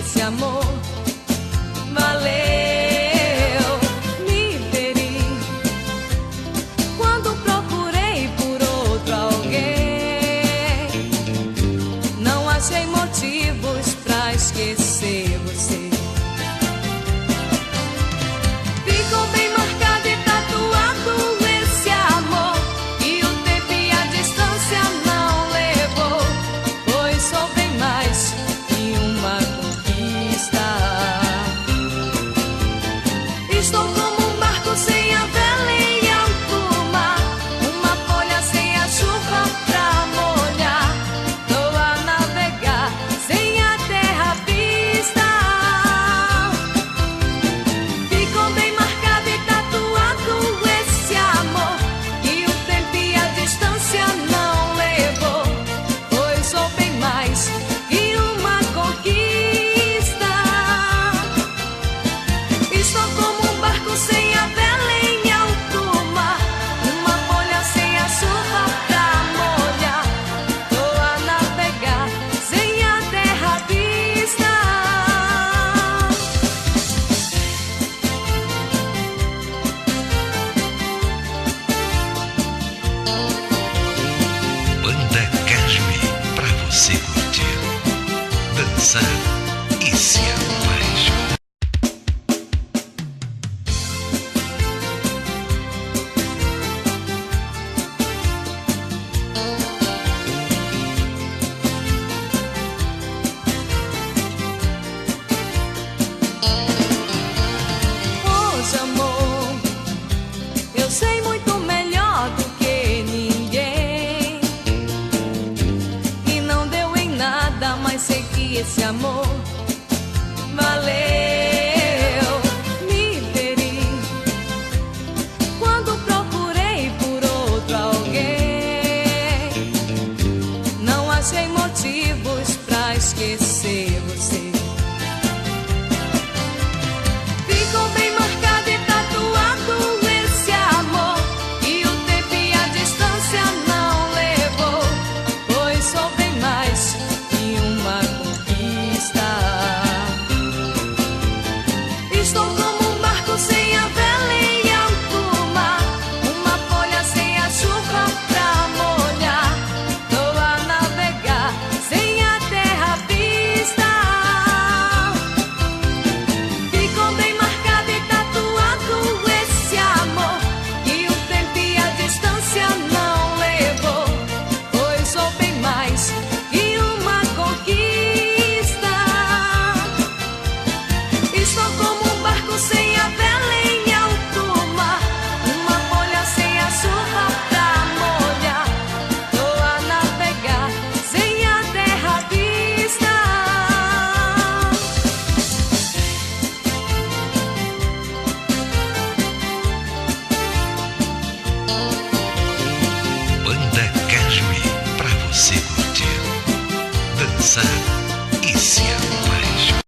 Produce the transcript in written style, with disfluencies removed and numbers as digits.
esse amor valeu. Me feri quando procurei por outro alguém. Não achei motivos pra esquecer você. Ficou bem marcado e tatuado esse amor, e o tempo e a distância não levou, pois sou bem mais que uma conquista. Estou como um barco sem a vela em alto mar, uma folha sem a chuva pra molhar. Tô a navegar sem a terra vista. Ficou bem marcado e tatuado esse amor, e o tempo e a distância não levou, pois sou bem mais que uma conquista. Estou como um barco sem a vela em alto mar, uma folha sem a chuva pra molhar. Tô a navegar sem a terra vista. Banda Cajue, pra você curtir, dançar e se apaixonar. Hoje, amor, eu sei muito melhor do que ninguém, e não deu em nada, mas sei que esse amor